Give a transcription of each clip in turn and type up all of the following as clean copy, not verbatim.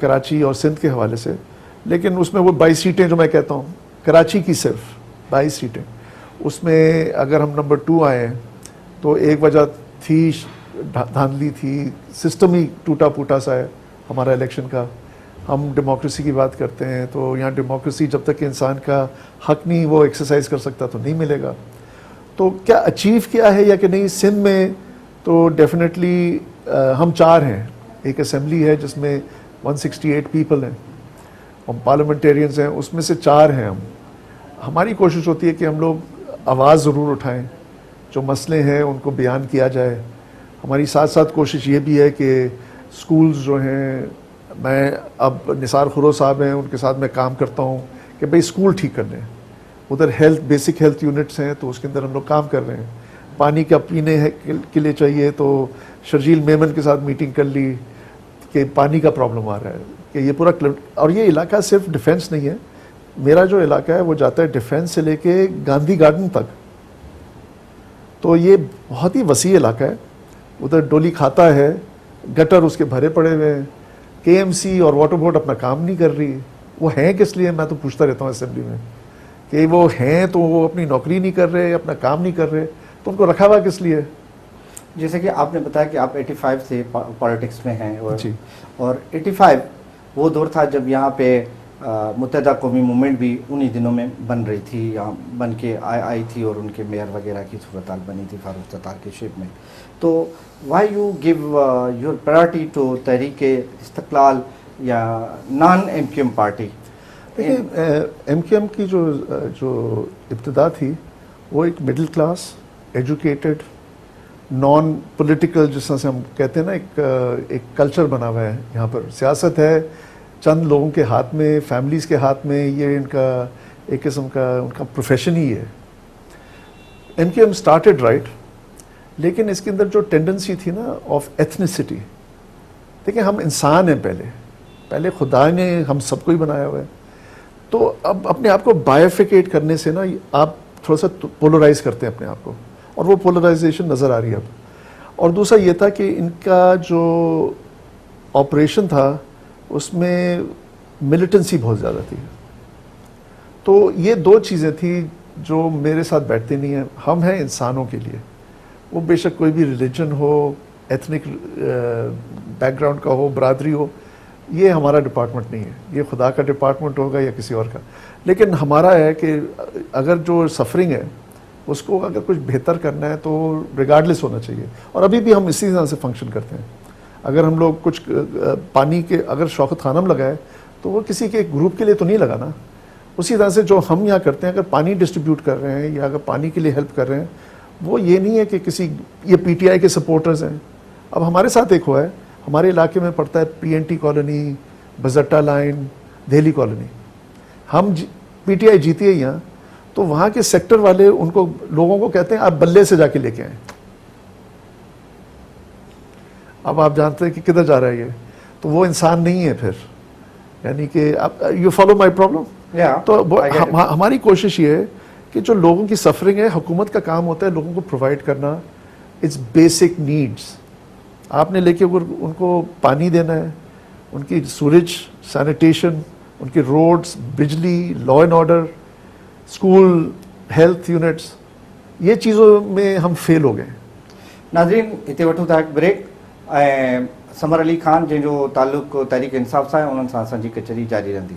کراچی اور سندھ کے حوالے سے. لیکن اس میں وہ 22 سیٹیں جو میں کہتا ہوں, کراچی کی صرف 22 سیٹیں, اس میں اگر ہم نمبر 2 آئے ہیں تو ایک وجہ تھی, دھاندلی تھی, سسٹم ہی ٹوٹا پھوٹا سا ہے ہمارا الیکشن کا. ہم ڈیموکریسی کی بات کرتے ہیں تو یہاں ڈیموکریسی جب تک کہ انسان کا حق نہیں وہ ایکسرسائز کر سکتا تو نہیں ملے گا. تو کیا اچیو کیا ہے یا کہ نہیں سندھ میں, تو ڈیفینیٹلی ہم 4 ہیں, ایک اسمبلی ہے جس میں 168 پیپل ہیں, ہم پارلیمنٹیرینز ہیں, اس میں سے 4 ہیں ہم. ہماری کوشش ہوتی ہے کہ ہم لوگ آواز ضرور اٹھائیں, جو مسئلے ہیں ان کو بیان کیا جائے. ہماری ساتھ ساتھ کوشش یہ بھی ہے کہ سکولز جو ہیں, میں اب نثار خرو صاحب ہیں ان کے ساتھ میں کام کرتا ہوں کہ بھئی سکول ٹھیک کر لیں. ادھر بیسک ہیلتھ یونٹس ہیں تو اس کے اندر ہم لوگ کام کر رہے ہیں. پانی کا پینے کے لیے چاہیے تو شرجیل میمن کے ساتھ میٹنگ کر لی کہ پانی کا پرابلم آ رہا ہے, کہ یہ پورا اور یہ علاقہ صرف ڈیفینس نہیں ہے, میرا جو علاقہ ہے وہ جاتا ہے ڈیفینس سے لے کے گاندھی گارڈن تک, تو یہ بہت ہی وسیع علاقہ ہے. ادھر ڈولی کھاتا ہے, گٹر اس کے بھرے پڑے ہوئے ہیں, کے ایم سی اور واٹر بورڈ اپنا کام نہیں کر رہی. وہ ہیں کس لیے, میں تو پوچھتا رہتا ہوں اسمبلی میں کہ وہ ہیں تو وہ اپنی نوکری نہیں کر رہے, اپنا کام نہیں کر رہے, تو ان کو رکھا ہوا کس لیے؟ جیسے کہ آپ نے بتایا کہ آپ 85 سے پالیٹکس میں ہیں, جی. اور 85 وہ دور تھا جب یہاں پہ متحدہ قومی موومنٹ بھی انہی دنوں میں بن رہی تھی, یہاں بن کے آئی تھی, اور ان کے میئر وغیرہ کی صورتحال بنی تھی فاروق ستار کے شیپ میں. تو why you give your priority to Tehreek Istiqlal یا non M Q M party? دیکھیں, ایم کیو ایم کی جو ابتدا تھی وہ ایک middle class educated non political, جس طرح سے ہم کہتے ہیں نا, ایک کلچر بنا ہوا ہے یہاں پر. سیاست ہے چند لوگوں کے ہاتھ میں, فیملیز کے ہاتھ میں, یہ ان کا ایک قسم کا ان کا پروفیشن ہی ہے. M Q M started right, لیکن اس کے اندر جو ٹینڈنسی تھی نا آف ایتھنیسٹی, دیکھیں ہم انسان ہیں, پہلے خدا نے ہم سب کو ہی بنایا ہوا ہے, تو اب اپنے آپ کو بائیفیکیٹ کرنے سے نا آپ تھوڑا سا پولرائز کرتے ہیں اپنے آپ کو, اور وہ پولرائزیشن نظر آ رہی ہے اب. اور دوسرا یہ تھا کہ ان کا جو آپریشن تھا اس میں ملیٹنسی بہت زیادہ تھی. تو یہ 2 چیزیں تھیں جو میرے ساتھ بیٹھتی نہیں ہیں. ہم ہیں انسانوں کے لیے, وہ بے شک کوئی بھی ریلیجن ہو, ایتھنک بیک گراؤنڈ کا ہو, برادری ہو, یہ ہمارا ڈپارٹمنٹ نہیں ہے, یہ خدا کا ڈپارٹمنٹ ہوگا یا کسی اور کا. لیکن ہمارا ہے کہ اگر جو سفرنگ ہے اس کو اگر کچھ بہتر کرنا ہے تو ریگارڈلیس ہونا چاہیے. اور ابھی بھی ہم اسی طرح سے فنکشن کرتے ہیں. اگر ہم لوگ کچھ پانی کے اگر شوقت خانم لگائے تو وہ کسی کے گروپ کے لیے تو نہیں لگا نا. اسی طرح سے جو ہم یہاں کرتے ہیں, اگر پانی ڈسٹریبیوٹ کر رہے ہیں یا اگر پانی کے لیے ہیلپ کر رہے ہیں, وہ یہ نہیں ہے کہ کسی یہ پی ٹی آئی کے سپورٹرز ہیں. اب ہمارے ساتھ ایک ہوا ہے, ہمارے علاقے میں پڑتا ہے پی این ٹی کالونی, بزٹا لائن, دہلی کالونی. ہم پی ٹی آئی جیتی ہے یہاں, تو وہاں کے سیکٹر والے ان کو لوگوں کو کہتے ہیں آپ بلے سے جا کے لے کے آئیں. اب آپ جانتے ہیں کہ کدھر جا رہا ہے یہ, تو وہ انسان نہیں ہے پھر, یعنی کہ یو فالو مائی پرابلم. تو ہماری کوشش یہ ہے کہ جو لوگوں کی سفرنگ ہے, حکومت کا کام ہوتا ہے لوگوں کو پرووائڈ کرنا اٹس بیسک نیڈس. آپ نے لے کے ان کو پانی دینا ہے, ان کی سوریج, سینیٹیشن, ان کی روڈز, بجلی, law and order, school, health units, یہ چیزوں میں ہم فیل ہو گئے. ناظرین, اتنے وٹھوں تھا ایک بریک. سمر علی خان جن جو تعلق تحریک انصاف سے ہے, انہوں سے اصل کچہری جاری رہی.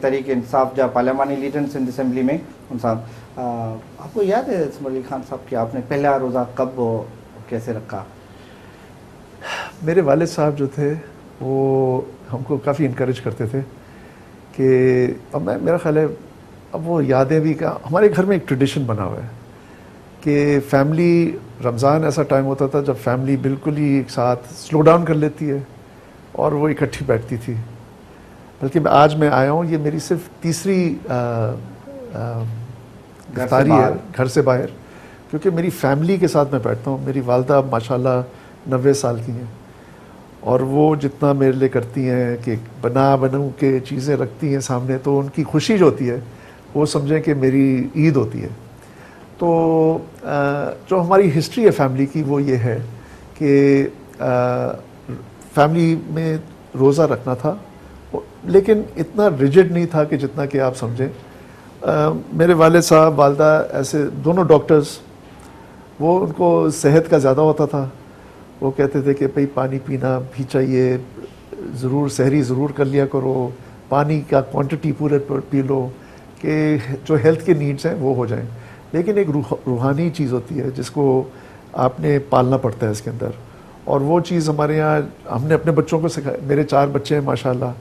تحریک انصاف جا پارلیمانی لیڈر سندھ اسمبلی میں, ان سے آپ کو یاد ہے سمر علی خان صاحب کہ آپ نے پہلا روزہ کب کیسے رکھا؟ میرے والد صاحب جو تھے وہ ہم کو کافی انکریج کرتے تھے کہ اب میرا خیال ہے اب وہ یادیں بھی کا ہمارے گھر میں ایک ٹریڈیشن بنا ہوا ہے کہ فیملی, رمضان ایسا ٹائم ہوتا تھا جب فیملی بالکل ہی ایک ساتھ سلو ڈاؤن کر لیتی ہے اور وہ اکٹھی بیٹھتی تھی. بلکہ آج میں آیا ہوں, یہ میری صرف تیسری افطاری ہے گھر سے باہر, کیونکہ میری فیملی کے ساتھ میں بیٹھتا ہوں. میری والدہ ماشاءاللہ 90 سال کی ہیں, اور وہ جتنا میرے لیے کرتی ہیں کہ بنوں کے چیزیں رکھتی ہیں سامنے، تو ان کی خوشی جو ہوتی ہے وہ سمجھیں کہ میری عید ہوتی ہے. تو جو ہماری ہسٹری ہے فیملی کی وہ یہ ہے کہ فیملی میں روزہ رکھنا تھا، لیکن اتنا ریجڈ نہیں تھا کہ جتنا کہ آپ سمجھیں. میرے والد صاحب، والدہ ایسے دونوں ڈاکٹرز، وہ ان کو صحت کا زیادہ ہوتا تھا. وہ کہتے تھے کہ بھئی پانی پینا بھی چاہیے، ضرور سحری ضرور کر لیا کرو، پانی کا کوانٹٹی پورے پی لو کہ جو ہیلتھ کے نیڈز ہیں وہ ہو جائیں. لیکن ایک روحانی چیز ہوتی ہے جس کو آپ نے پالنا پڑتا ہے اس کے اندر، اور وہ چیز ہمارے یہاں ہم نے اپنے بچوں کو سکھایا. میرے 4 بچے ہیں ماشاءاللہ،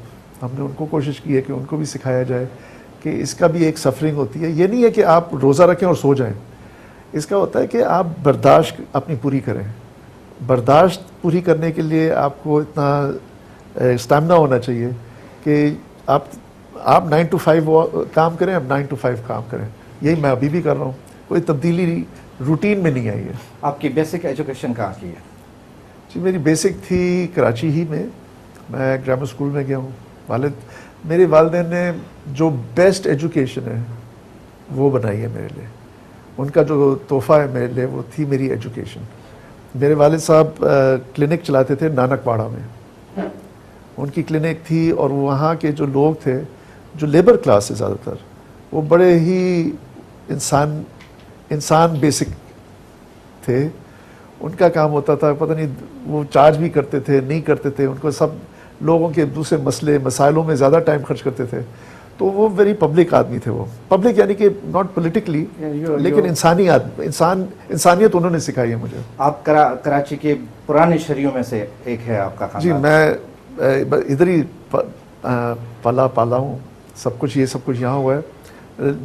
ہم نے ان کو کوشش کی ہے کہ ان کو بھی سکھایا جائے کہ اس کا بھی ایک سفرنگ ہوتی ہے. یہ نہیں ہے کہ آپ روزہ رکھیں اور سو جائیں، اس کا ہوتا ہے کہ آپ برداشت اپنی پوری کریں. برداشت پوری کرنے کے لیے آپ کو اتنا اسٹیمنا ہونا چاہیے کہ آپ 9 to 5 کام کریں، اب 9 to 5 کام کریں. یہی میں ابھی بھی کر رہا ہوں، کوئی تبدیلی روٹین میں نہیں آئی ہے. آپ کی بیسک ایجوکیشن کہاں کی ہے؟ جی میری بیسک تھی کراچی ہی میں گرامر اسکول میں گیا ہوں. میرے والدین نے جو بیسٹ ایجوکیشن ہے وہ بنائی ہے میرے لیے. ان کا جو تحفہ ہے میرے لیے وہ تھی میری ایجوکیشن. میرے والد صاحب کلینک چلاتے تھے نانک واڑہ میں، ان کی کلینک تھی، اور وہاں کے جو لوگ تھے جو لیبر کلاس سے زیادہ تر، وہ بڑے ہی انسان بیسک تھے. ان کا کام ہوتا تھا پتہ نہیں وہ چارج بھی کرتے تھے نہیں کرتے تھے، ان کو سب لوگوں کے دوسرے مسائلوں میں زیادہ ٹائم خرچ کرتے تھے. تو وہ ویری پبلک آدمی تھے. وہ پبلک یعنی کہ ناٹ پولیٹیکلی، لیکن انسانی آدمی، انسانیت انہوں نے سکھائی ہے مجھے. آپ کراچی کے پرانے شہریوں میں سے ایک ہے آپ کا خاندان؟ جی میں ادھر ہی پالا ہوں، سب کچھ یہاں ہوا ہے.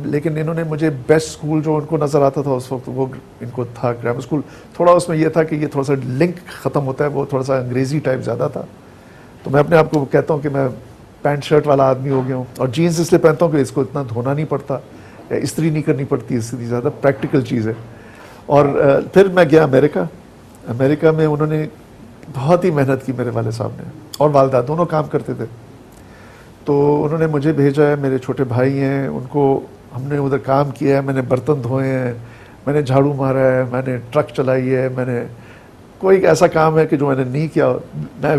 لیکن انہوں نے مجھے بیسٹ اسکول جو ان کو نظر آتا تھا اس وقت وہ ان کو تھا گرامر اسکول. تھوڑا اس میں یہ تھا کہ یہ تھوڑا سا لنک ختم ہوتا ہے، وہ تھوڑا سا انگریزی ٹائپ زیادہ تھا. تو میں اپنے آپ کو کہتا ہوں کہ میں پینٹ شرٹ والا آدمی ہو گیا ہوں، اور جینس اس لیے پہنتا ہوں کہ اس کو اتنا دھونا نہیں پڑتا یا استری نہیں کرنی پڑتی، اس سے زیادہ پریکٹیکل چیز ہے. اور پھر میں گیا امریکہ میں انہوں نے بہت ہی محنت کی میرے والد صاحب نے، اور والدہ دونوں کام کرتے تھے. تو انہوں نے مجھے بھیجا ہے، میرے چھوٹے بھائی ہیں، ان کو ہم نے ادھر کام کیا ہے. میں نے برتن دھوئے ہیں، میں نے جھاڑو مارا ہے، میں نے ٹرک چلائی ہے، میں نے کوئی ایسا کام ہے کہ جو میں نے نہیں کیا. میں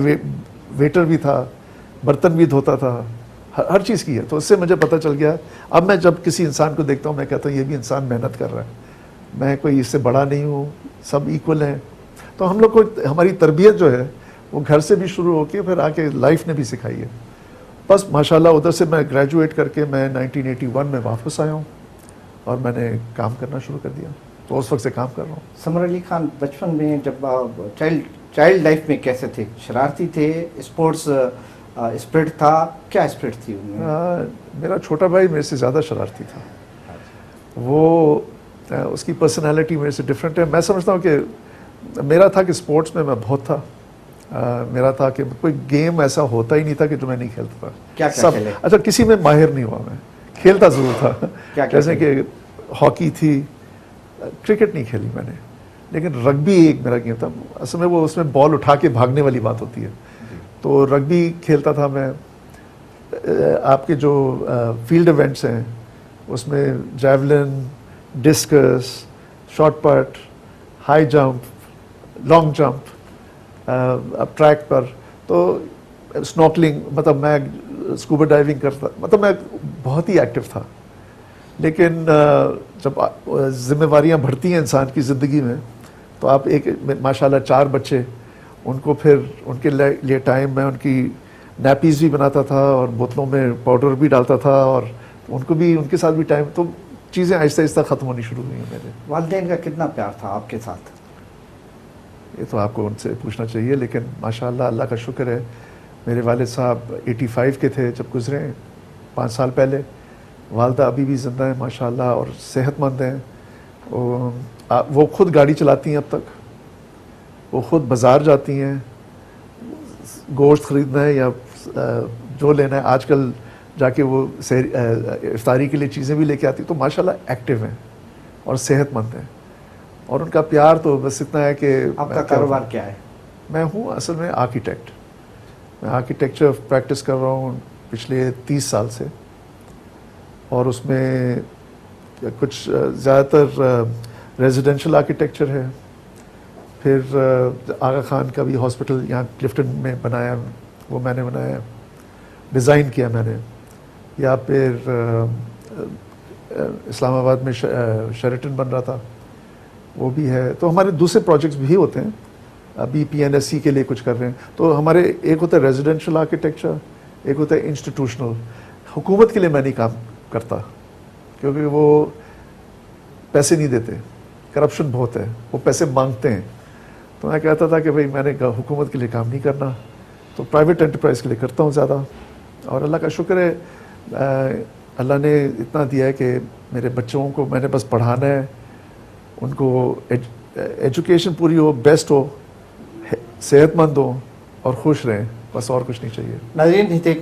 ویٹر بھی تھا، برتن بھی دھوتا تھا، ہر چیز کی ہے. تو اس سے مجھے پتہ چل گیا. اب میں جب کسی انسان کو دیکھتا ہوں میں کہتا ہوں یہ بھی انسان محنت کر رہا ہے، میں کوئی اس سے بڑا نہیں ہوں، سب ایکول ہیں. تو ہم لوگ کو ہماری تربیت جو ہے وہ گھر سے بھی شروع ہو کے پھر آ کے لائف نے بھی سکھائی ہے. بس ماشاءاللہ ادھر سے میں گریجویٹ کر کے میں 1981 میں واپس آیا ہوں اور میں نے کام کرنا شروع کر دیا. تو اس وقت سے کام کر رہا ہوں. سمر علی خان بچپن میں جب چائلڈ لائف میں کیسے تھے؟ شرارتی تھے؟ اسپورٹس اسپرٹ تھا؟ کیا اسپرٹ تھی ان میں؟ میرا چھوٹا بھائی میرے سے زیادہ شرارتی تھا. وہ اس کی پرسنالٹی میرے سے ڈفرینٹ ہے. میں سمجھتا ہوں کہ میرا تھا کہ اسپورٹس میں بہت تھا. میرا تھا کہ کوئی گیم ایسا ہوتا ہی نہیں تھا کہ جو میں نہیں کھیلتا تھا. کیا سب کھیلے؟ اچھا کسی میں ماہر نہیں ہوا، میں کھیلتا ضرور تھا. جیسے کہ ہاکی تھی، کرکٹ نہیں کھیلی میں نے، لیکن رگبی ایک میرا گیم تھا. اصل میں وہ اس میں بال اٹھا کے بھاگنے والی بات ہوتی ہے. تو رگبی کھیلتا تھا میں. آپ کے جو فیلڈ ایونٹس ہیں اس میں جیولن، ڈسکس، شارٹ پٹ، ہائی جمپ، لانگ جمپ، اب ٹریک پر، تو اسنوکلنگ، مطلب میں اسکوبا ڈائیونگ کرتا، مطلب میں بہت ہی ایکٹیو تھا. لیکن جب ذمہ داریاں بڑھتی ہیں انسان کی زندگی میں تو آپ ایک ماشاءاللہ 4 بچے، ان کو پھر ان کے لیے ٹائم، میں ان کی نیپیز بھی بناتا تھا اور بوتلوں میں پاؤڈر بھی ڈالتا تھا، اور ان کو بھی ان کے ساتھ بھی ٹائم. تو چیزیں آہستہ آہستہ ختم ہونی شروع ہوئی ہیں میرے. والدین کا کتنا پیار تھا آپ کے ساتھ؟ یہ تو آپ کو ان سے پوچھنا چاہیے، لیکن ماشاءاللہ اللہ کا شکر ہے میرے والد صاحب 85 کے تھے جب گزرے، 5 سال پہلے. والدہ ابھی بھی زندہ ہیں ماشاءاللہ اور صحت مند ہیں. وہ خود گاڑی چلاتی ہیں اب تک، وہ خود بازار جاتی ہیں، گوشت خریدنا ہے یا جو لینا ہے. آج کل جا کے وہ افطاری کے لیے چیزیں بھی لے کے آتی. تو ماشاءاللہ ایکٹیو ہیں اور صحت مند ہیں. اور ان کا پیار تو بس اتنا ہے کہ. آپ کا کاروبار کیا ہے؟ میں ہوں اصل میں آرکیٹیکٹ. میں آرکیٹیکچر پریکٹس کر رہا ہوں پچھلے 30 سال سے، اور اس میں کچھ زیادہ تر ریزیڈینشل آرکیٹیکچر ہے. پھر آغا خان کا بھی ہاسپٹل یہاں کلفٹن میں بنایا، وہ میں نے بنایا، ڈیزائن کیا میں نے. یا پھر اسلام آباد میں شیرٹن بن رہا تھا، وہ بھی ہے. تو ہمارے دوسرے پروجیکٹس بھی ہوتے ہیں. ابھی PNSC کے لیے کچھ کر رہے ہیں. تو ہمارے ایک ہوتا ہے ریزیڈینشل آرکیٹیکچر، ایک ہوتا ہے انسٹیٹیوشنل. حکومت کے لیے میں نہیں کام کرتا کیونکہ وہ پیسے نہیں دیتے، کرپشن بہت ہے، وہ پیسے مانگتے ہیں. تو میں کہتا تھا کہ بھائی میں نے حکومت کے لیے کام نہیں کرنا، تو پرائیویٹ انٹرپرائز کے لیے کرتا ہوں زیادہ. اور اللہ کا شکر ہے، اللہ نے اتنا دیا ہے کہ میرے بچوں کو میں نے بس پڑھانا ہے، ان کو ایجوکیشن پوری ہو، بیسٹ ہو، صحت مند ہو اور خوش رہیں، بس اور کچھ نہیں چاہیے. ناظرین ہتے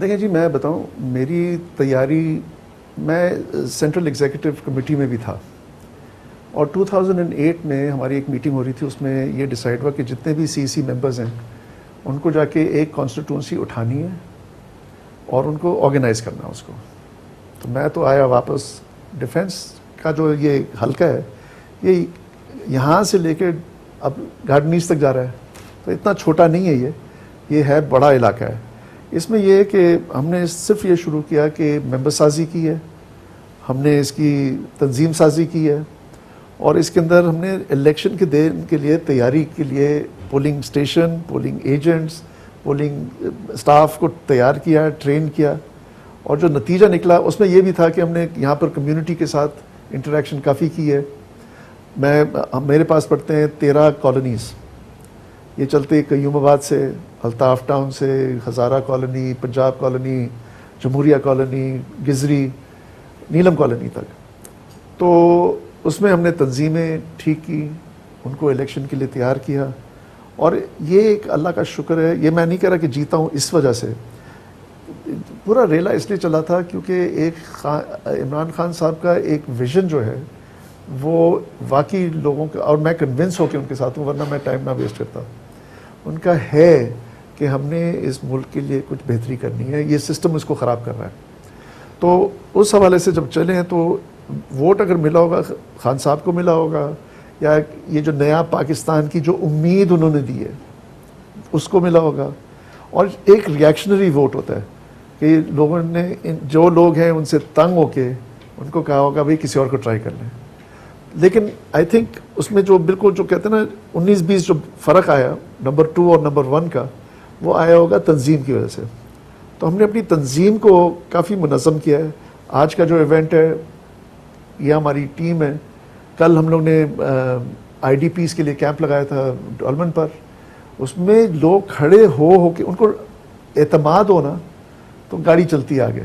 دیکھیں جی، میں بتاؤں، میری تیاری، میں سینٹرل ایگزیکٹو کمیٹی میں بھی تھا، اور 2008 میں ہماری ایک میٹنگ ہو رہی تھی. اس میں یہ ڈیسائیڈ ہوا کہ جتنے بھی CEC ممبرز ہیں ان کو جا کے ایک کانسٹیٹوئنسی اٹھانی ہے اور ان کو آرگنائز کرنا ہے اس کو. تو میں تو آیا واپس. ڈیفینس کا جو یہ حلقہ ہے یہ یہاں سے لے کے اب گارڈنیز تک جا رہا ہے، تو اتنا چھوٹا نہیں ہے یہ ہے بڑا علاقہ ہے. اس میں یہ ہے کہ ہم نے صرف یہ شروع کیا کہ ممبر سازی کی ہے، ہم نے اس کی تنظیم سازی کی ہے، اور اس کے اندر ہم نے الیکشن کے دن کے لیے تیاری کے لیے polling station, polling agents, polling staff کو تیار کیا، ٹرین کیا. اور جو نتیجہ نکلا اس میں یہ بھی تھا کہ ہم نے یہاں پر کمیونٹی کے ساتھ انٹریکشن کافی کی ہے. میرے پاس پڑتے ہیں 13 کالونیز، یہ چلتے قیوم آباد سے، الطاف ٹاؤن سے، ہزارہ کالونی، پنجاب کالونی، جمہوریہ کالونی، گزری، نیلم کالونی تک. تو اس میں ہم نے تنظیمیں ٹھیک کی، ان کو الیکشن کے لیے تیار کیا. اور یہ ایک اللہ کا شکر ہے، یہ میں نہیں کہہ رہا کہ جیتا ہوں اس وجہ سے، پورا ریلا اس لیے چلا تھا کیونکہ ایک عمران خان صاحب کا ایک ویژن جو ہے وہ واقعی لوگوں کا، اور میں کنونس ہو کے ان کے ساتھ ہوں، ورنہ میں ٹائم نہ ویسٹ کرتا. ان کا ہے کہ ہم نے اس ملک کے لیے کچھ بہتری کرنی ہے، یہ سسٹم اس کو خراب کر رہا ہے. تو اس حوالے سے جب چلے ہیں تو ووٹ اگر ملا ہوگا خان صاحب کو ملا ہوگا، یا یہ جو نیا پاکستان کی جو امید انہوں نے دی ہے اس کو ملا ہوگا. اور ایک ریئیکشنری ووٹ ہوتا ہے کہ لوگوں نے، جو لوگ ہیں ان سے تنگ ہو کے ان کو کہا ہوگا بھائی کسی اور کو ٹرائی کر لیں. لیکن آئی تھنک اس میں جو بالکل جو کہتے ہیں نا 19-20 جو فرق آیا نمبر 2 اور نمبر 1 کا، وہ آیا ہوگا تنظیم کی وجہ سے. تو ہم نے اپنی تنظیم کو کافی منظم کیا ہے. آج کا جو ایونٹ ہے یہ ہماری ٹیم ہے. کل ہم لوگ نے IDPs کے لیے کیمپ لگایا تھا ڈولمن پر. اس میں لوگ کھڑے ہو کے ان کو اعتماد ہونا تو گاڑی چلتی ہے آگے.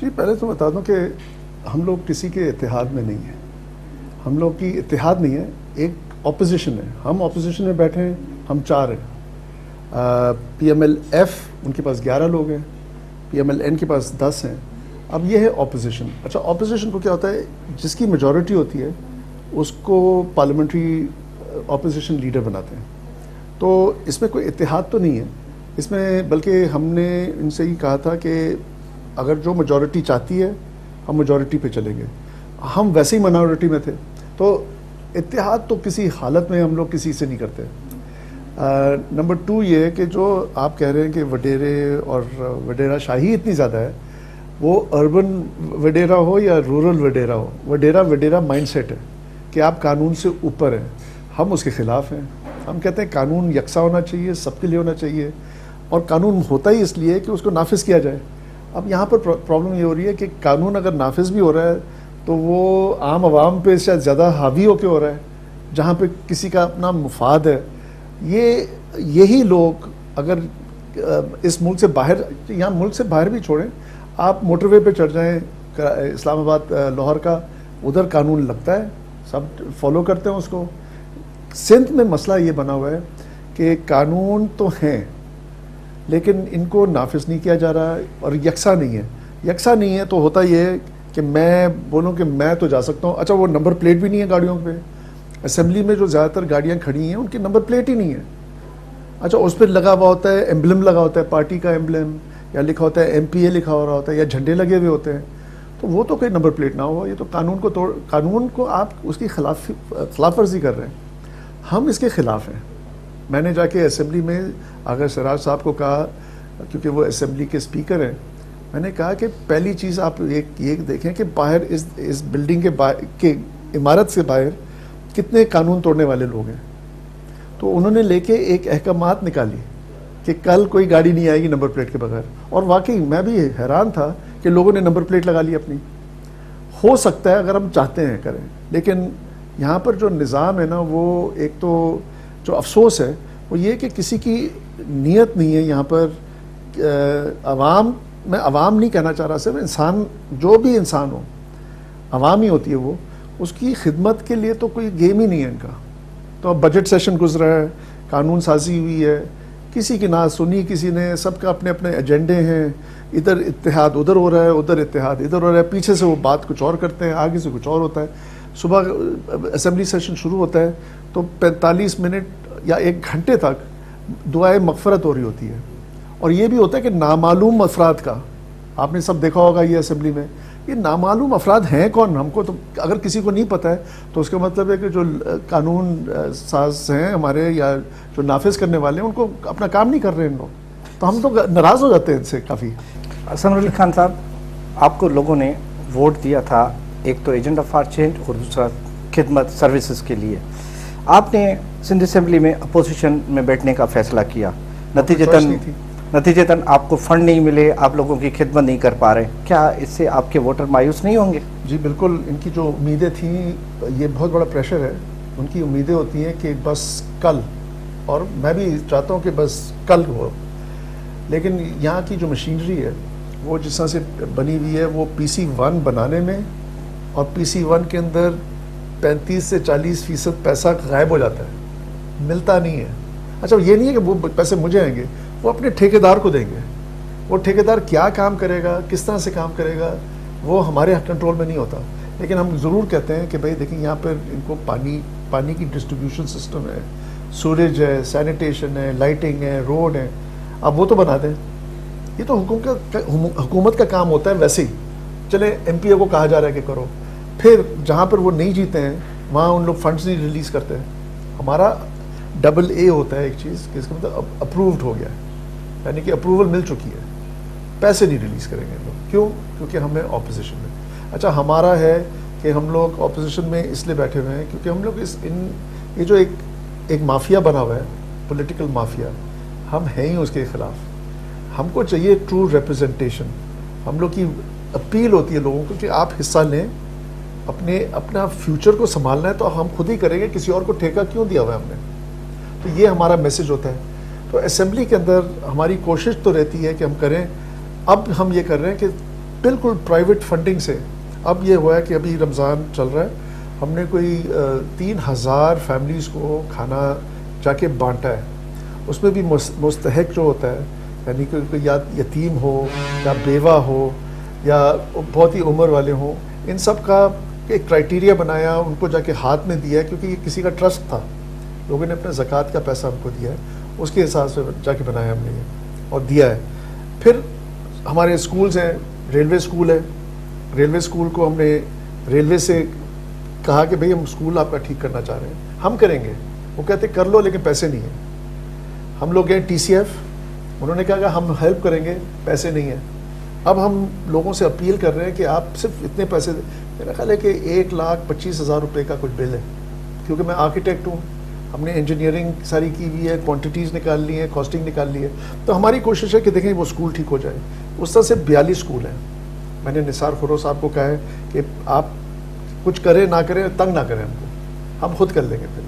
جی پہلے تو بتا دوں کہ ہم لوگ کسی کے اتحاد میں نہیں ہیں. ہم لوگ کی اتحاد نہیں ہے، ایک اپوزیشن ہے. ہم اپوزیشن میں بیٹھے ہیں، ہم 4 ہیں. PMLF ان کے پاس 11 لوگ ہیں، PMLN کے پاس 10 ہیں. اب یہ ہے اپوزیشن. اچھا، اپوزیشن کو کیا ہوتا ہے؟ جس کی میجورٹی ہوتی ہے اس کو پارلیمنٹری اپوزیشن لیڈر بناتے ہیں. تو اس میں کوئی اتحاد تو نہیں ہے اس میں، بلکہ ہم نے ان سے ہی کہا تھا کہ اگر جو میجورٹی چاہتی ہے ہم میجورٹی پہ چلیں گے. ہم ویسے ہی مائنورٹی میں تھے، تو اتحاد تو کسی حالت میں ہم لوگ کسی سے نہیں کرتے. نمبر 2 یہ ہے کہ جو آپ کہہ رہے ہیں کہ وڈیرے اور وڈیرا شاہی اتنی زیادہ ہے، وہ اربن وڈیرا ہو یا رورل وڈیرا ہو، وڈیرا مائنڈ سیٹ ہے کہ آپ قانون سے اوپر ہیں. ہم اس کے خلاف ہیں. ہم کہتے ہیں قانون یکساں ہونا چاہیے، سب کے لیے ہونا چاہیے، اور قانون ہوتا ہی اس لیے کہ اس کو نافذ کیا جائے. اب یہاں پر پرابلم یہ ہو رہی ہے کہ قانون اگر نافذ بھی ہو رہا ہے تو وہ عام عوام پہ شاید زیادہ حاوی ہو کے ہو رہا ہے، جہاں پہ کسی کا اپنا مفاد ہے. یہی لوگ اگر اس ملک سے باہر، یہاں ملک سے باہر بھی چھوڑیں، آپ موٹر وے پہ چڑھ جائیں اسلام آباد لاہور کا، ادھر قانون لگتا ہے، سب فالو کرتے ہیں اس کو. سندھ میں مسئلہ یہ بنا ہوا ہے کہ قانون تو ہیں لیکن ان کو نافذ نہیں کیا جا رہا اور یکساں نہیں ہے. تو ہوتا یہ ہے کہ میں بولوں کہ میں تو جا سکتا ہوں، اچھا وہ نمبر پلیٹ بھی نہیں ہے گاڑیوں پہ. اسمبلی میں جو زیادہ تر گاڑیاں کھڑی ہیں ان کی نمبر پلیٹ ہی نہیں ہے. اچھا اس پہ لگا ہوا ہوتا ہے ایمبلم، لگا ہوتا ہے پارٹی کا ایمبلم، یا لکھا ہوتا ہے MPA لکھا ہو رہا ہوتا ہے، یا جھنڈے لگے ہوئے ہوتے ہیں. تو وہ تو کوئی نمبر پلیٹ نہ ہو. یہ تو قانون کو آپ اس کی خلاف ورزی کر رہے ہیں. ہم اس کے خلاف ہیں. میں نے جا کے اسمبلی میں آغا سراج صاحب کو کہا، کیونکہ وہ اسمبلی کے اسپیکر ہیں، میں نے کہا کہ پہلی چیز آپ یہ دیکھیں کہ باہر اس بلڈنگ کے عمارت سے باہر کتنے قانون توڑنے والے لوگ ہیں. تو انہوں نے لے کے ایک احکامات نکالی کہ کل کوئی گاڑی نہیں آئے گی نمبر پلیٹ کے بغیر. اور واقعی میں بھی حیران تھا کہ لوگوں نے نمبر پلیٹ لگا لی اپنی. ہو سکتا ہے اگر ہم چاہتے ہیں کریں، لیکن یہاں پر جو نظام ہے نا، وہ ایک تو جو افسوس ہے وہ یہ کہ کسی کی نیت نہیں ہے یہاں پر. میں عوام نہیں کہنا چاہ رہا، صرف انسان، جو بھی انسان ہو، عوام ہی ہوتی ہے وہ، اس کی خدمت کے لیے تو کوئی گیم ہی نہیں ہے ان کا. تو اب بجٹ سیشن گزرا ہے، قانون سازی ہوئی ہے، کسی کی نہ سنی کسی نے، سب کا اپنے اپنے ایجنڈے ہیں. ادھر اتحاد ادھر ہو رہا ہے، ادھر اتحاد ادھر ہو رہا ہے، پیچھے سے وہ بات کچھ اور کرتے ہیں، آگے سے کچھ اور ہوتا ہے. صبح اسمبلی سیشن شروع ہوتا ہے تو 45 منٹ یا 1 گھنٹے تک دعائے مغفرت ہو رہی ہوتی ہے. اور یہ بھی ہوتا ہے کہ نامعلوم افراد کا، آپ نے سب دیکھا ہوگا یہ اسمبلی میں، یہ نامعلوم افراد ہیں کون؟ ہم کو تو اگر کسی کو نہیں پتہ ہے تو اس کا مطلب ہے کہ جو قانون ساز ہیں ہمارے یا جو نافذ کرنے والے ہیں ان کو اپنا کام نہیں کر رہے ہیں ان لوگ. تو ہم تو ناراض ہو جاتے ہیں ان سے کافی. سمر علی خان صاحب، آپ کو لوگوں نے ووٹ دیا تھا، ایک تو ایجنڈا فار چینج اور دوسرا خدمت سروسز کے لیے. آپ نے سندھ اسمبلی میں اپوزیشن میں بیٹھنے کا فیصلہ کیا، نتیجتاً آپ کو فنڈ نہیں ملے، آپ لوگوں کی خدمت نہیں کر پا رہے. کیا اس سے آپ کے ووٹر مایوس نہیں ہوں گے؟ جی بالکل. ان کی جو امیدیں تھیں، یہ بہت بڑا پریشر ہے. ان کی امیدیں ہوتی ہیں کہ بس کل، اور میں بھی چاہتا ہوں کہ بس کل ہو. لیکن یہاں کی جو مشینری ہے وہ جس طرح سے بنی ہوئی ہے، وہ PC1 بنانے میں، اور PC1 کے اندر 35 سے 40% پیسہ غائب ہو جاتا ہے، ملتا نہیں ہے. اچھا یہ نہیں ہے کہ وہ پیسے مجھے آئیں گے، وہ اپنے ٹھیکیدار کو دیں گے. وہ ٹھیکیدار کیا کام کرے گا، کس طرح سے کام کرے گا، وہ ہمارے کنٹرول میں نہیں ہوتا. لیکن ہم ضرور کہتے ہیں کہ بھائی دیکھیں یہاں پر ان کو پانی کی ڈسٹریبیوشن سسٹم ہے، سوریج ہے، سینیٹیشن ہے، لائٹنگ ہے، روڈ ہے، اب وہ تو بنا دیں. یہ تو حکومت کا کام ہوتا ہے. ویسے ہی چلے MPA کو کہا جا رہا ہے کہ کرو، پھر جہاں پر وہ نہیں جیتے ہیں وہاں ان لوگ فنڈز نہیں ریلیز کرتے. ہمارا AA ہوتا ہے ایک چیز کہ اس کا مطلب اپرووڈ ہو گیا ہے، یعنی کہ اپروول مل چکی ہے، پیسے نہیں ریلیز کریں گے لوگ. کیوں؟ کیونکہ ہمیں اپوزیشن میں. اچھا ہمارا ہے کہ ہم لوگ اپوزیشن میں اس لیے بیٹھے ہوئے ہیں کیونکہ ہم لوگ یہ جو ایک مافیا بنا ہوا ہے، پولیٹیکل مافیا، ہم ہیں ہی اس کے خلاف. ہم کو چاہیے ٹرو ریپرزنٹیشن. ہم لوگ کی اپیل ہوتی ہے لوگوں کو کہ آپ حصہ لیں، اپنا فیوچر کو سنبھالنا ہے تو ہم خود ہی کریں گے، کسی اور کو ٹھیکہ کیوں دیا ہوا ہے ہم نے. تو یہ ہمارا میسج ہوتا ہے. تو اسمبلی کے اندر ہماری کوشش تو رہتی ہے کہ ہم کریں. اب ہم یہ کر رہے ہیں کہ بالکل پرائیویٹ فنڈنگ سے. اب یہ ہوا ہے کہ ابھی رمضان چل رہا ہے، ہم نے کوئی 3000 فیملیز کو کھانا جا کے بانٹا ہے. اس میں بھی مستحق جو ہوتا ہے، یعنی کہ کوئی یا یتیم ہو یا بیوہ ہو یا بہت ہی عمر والے ہوں، ان سب کا ایک کرائٹیریا بنایا، ان کو جا کے ہاتھ میں دیا ہے، کیونکہ یہ کسی کا ٹرسٹ تھا. لوگوں نے اپنے زکوٰۃ کا پیسہ ہم کو دیا ہے، اس کے حساب سے جا کے بنایا ہم نے یہ اور دیا ہے. پھر ہمارے اسکولز ہیں، ریلوے اسکول ہے، ریلوے اسکول کو ہم نے ریلوے سے کہا کہ بھئی ہم اسکول آپ کا ٹھیک کرنا چاہ رہے ہیں، ہم کریں گے. وہ کہتے کر لو لیکن پیسے نہیں ہیں. ہم لوگ گئے TCF, انہوں نے کہا کہ ہم ہیلپ کریں گے, پیسے نہیں ہیں. اب ہم لوگوں سے اپیل کر رہے ہیں کہ آپ صرف اتنے پیسے دیں. میرا خیال ہے کہ 1,25,000 روپے کا کچھ بل ہے, کیونکہ میں آرکیٹیکٹ ہوں, ہم نے انجینئرنگ ساری کی ہوئی ہے, کوانٹیٹیز نکال لی ہیں, کاسٹنگ نکال لی ہے. تو ہماری کوشش ہے کہ دیکھیں وہ اسکول ٹھیک ہو جائے. اس طرح سے 42 اسکول ہیں. میں نے نثار فروز صاحب کو کہا ہے کہ آپ کچھ کریں نہ کریں, تنگ نہ کریں ہم کو, ہم خود کر لیں گے پھر.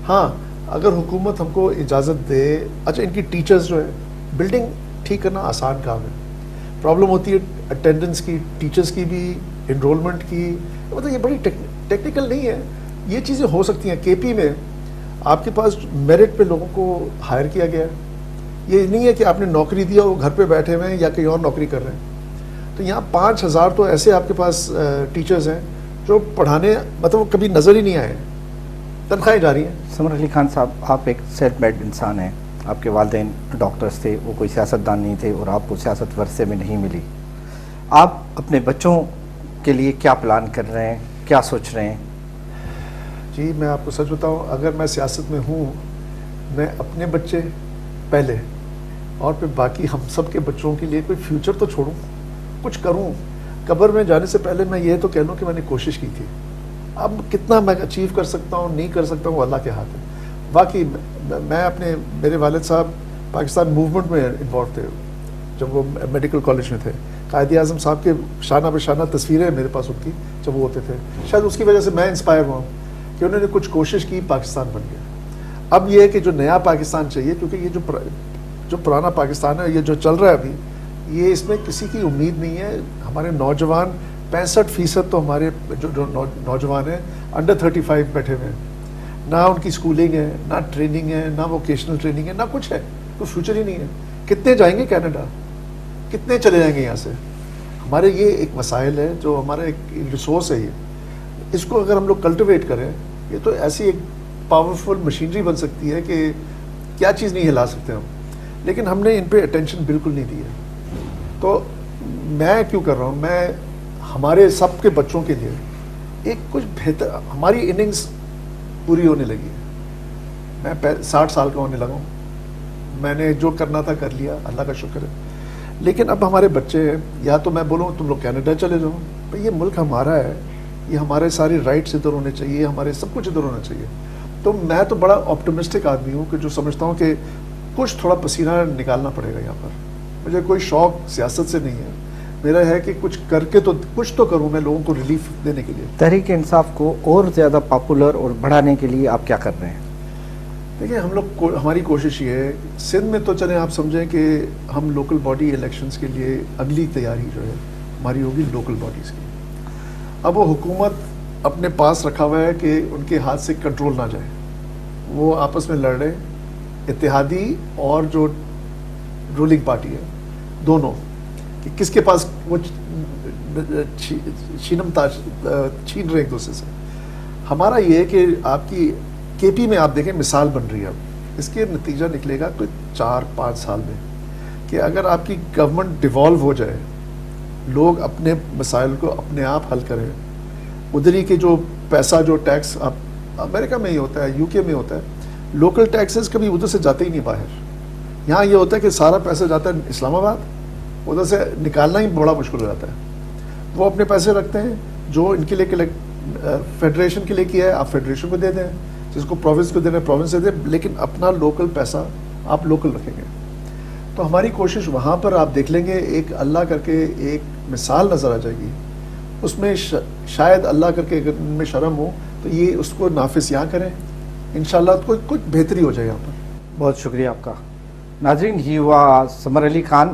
ہاں اگر حکومت ہم کو اجازت دے. اچھا ان کی ٹیچرز جو ہے, بلڈنگ ٹھیک کرنا آسان کام ہے, پرابلم ہوتی ہے اٹینڈنس کی, ٹیچرز کی بھی, انرولمنٹ کی. مطلب یہ بڑی ٹیکنیکل نہیں ہے, یہ چیزیں ہو سکتی ہیں. KP میں آپ کے پاس میرٹ پہ لوگوں کو ہائر کیا گیا ہے, یہ نہیں ہے کہ آپ نے نوکری دیا وہ گھر پہ بیٹھے ہوئے ہیں یا کہیں اور نوکری کر رہے ہیں. تو یہاں 5,000 تو ایسے آپ کے پاس ٹیچرز ہیں جو پڑھانے مطلب کبھی نظر ہی نہیں آئے, تنخواہیں جاری ہیں. سمر علی خان صاحب, آپ ایک سیلف میڈ انسان ہیں, آپ کے والدین ڈاکٹرز تھے, وہ کوئی سیاستدان نہیں تھے اور آپ کو سیاست ورثے میں نہیں ملی. آپ اپنے بچوں کے لیے کیا پلان کر رہے ہیں, کیا سوچ رہے ہیں؟ جی میں آپ کو سچ بتاؤں, اگر میں سیاست میں ہوں, میں اپنے بچے پہلے اور پھر باقی ہم سب کے بچوں کے لیے کوئی فیوچر تو چھوڑوں, کچھ کروں. قبر میں جانے سے پہلے میں یہ تو کہہ لوں کہ میں نے کوشش کی تھی. اب کتنا میں اچیو کر سکتا ہوں نہیں کر سکتا ہوں وہ اللہ کے ہاتھ ہے. باقی میں میرے والد صاحب پاکستان موومنٹ میں انوالو تھے جب وہ میڈیکل کالج میں تھے. قائد اعظم صاحب کے شانہ بہ شانہ تصویریں میرے پاس ان کی جب وہ ہوتے تھے. شاید اس کی وجہ سے میں انسپائر ہوا ہوں کہ انہوں نے کچھ کوشش کی, پاکستان بن گیا. اب یہ ہے کہ جو نیا پاکستان چاہیے, کیونکہ یہ جو پرانا پاکستان ہے, یہ جو چل رہا ہے ابھی, یہ اس میں کسی کی امید نہیں ہے. ہمارے نوجوان 65% تو ہمارے جو نوجوان ہیں انڈر 35 بیٹھے ہوئے ہیں. نہ ان کی اسکولنگ ہے, نہ ٹریننگ ہے, نہ ووکیشنل ٹریننگ ہے, نہ کچھ ہے, کوئی فیوچر ہی نہیں ہے. کتنے جائیں گے کینیڈا, کتنے چلے جائیں گے یہاں سے. ہمارے یہ ایک وسائل ہے, جو ہمارا ایک ریسورس ہے, یہ اس کو اگر ہم لوگ کلٹیویٹ کریں, یہ تو ایسی ایک پاورفل مشینری بن سکتی ہے کہ کیا چیز نہیں ہلا سکتے ہم. لیکن ہم نے ان پہ اٹینشن بالکل نہیں دی ہے. تو میں کیوں کر رہا ہوں, میں ہمارے سب کے بچوں کے لیے ایک کچھ بہتر, ہماری اننگز پوری ہونے لگی ہے. میں 60 سال کا ہونے لگا ہوں, میں نے جو کرنا تھا کر لیا, اللہ کا شکر ہے. لیکن اب ہمارے بچے ہیں, یا تو میں بولوں تم لوگ کینیڈا چلے جاؤ, بھائی یہ ملک ہمارا ہے, یہ ہمارے سارے رائٹس ادھر ہونے چاہیے, ہمارے سب کچھ ادھر ہونا چاہیے. تو میں تو بڑا آپٹمسٹک آدمی ہوں کہ جو سمجھتا ہوں کہ کچھ تھوڑا پسینہ نکالنا پڑے گا یہاں پر. مجھے کوئی شوق سیاست سے نہیں ہے, میرا ہے کہ کچھ کر کے تو کچھ تو کروں میں لوگوں کو ریلیف دینے کے لیے. تحریک انصاف کو اور زیادہ پاپولر اور بڑھانے کے لیے آپ کیا کر رہے ہیں؟ دیکھیں ہم لوگ ہماری کوشش یہ ہے, سندھ میں تو چلیں آپ سمجھیں کہ ہم لوکل باڈی الیکشنز کے لیے اگلی تیاری جو ہے ہماری ہوگی لوکل باڈیز کی. اب وہ حکومت اپنے پاس رکھا ہوا ہے کہ ان کے ہاتھ سے کنٹرول نہ جائے, وہ آپس میں لڑ رہے, اتحادی اور جو رولنگ پارٹی ہے دونوں, کہ کس کے پاس وہ چھین رہے ایک دوسرے سے. ہمارا یہ ہے کہ آپ کی KP میں آپ دیکھیں مثال بن رہی ہے, اب اس کے نتیجہ نکلے گا کوئی 4-5 سال میں, کہ اگر آپ کی گورنمنٹ ڈیوالو ہو جائے, لوگ اپنے مسائل کو اپنے آپ حل کریں. ادھر ہی کے جو پیسہ جو ٹیکس آپ امریکہ میں ہی ہوتا ہے, UK میں ہوتا ہے, لوکل ٹیکسز کبھی ادھر سے جاتے ہی نہیں باہر. یہاں یہ ہوتا ہے کہ سارا پیسہ جاتا ہے اسلام آباد, ادھر سے نکالنا ہی بڑا مشکل ہو جاتا ہے. وہ اپنے پیسے رکھتے ہیں, جو ان کے لیے فیڈریشن کے لیے کیا ہے آپ فیڈریشن کو دے دیں, جس کو پروونس کو دینا ہے پروونس دے دیں, لیکن اپنا لوکل پیسہ آپ لوکل رکھیں گے. تو ہماری کوشش وہاں پر آپ دیکھ لیں گے, ایک اللہ کر کے ایک مثال نظر آ جائے گی, اس میں شاید اللہ کر کے اگر ان میں شرم ہو تو یہ اس کو نافذ یہاں کریں, انشاءاللہ کچھ بہتری ہو جائے یہاں پر. بہت شکریہ آپ کا. ناظرین, ہی ہوا سمر علی خان,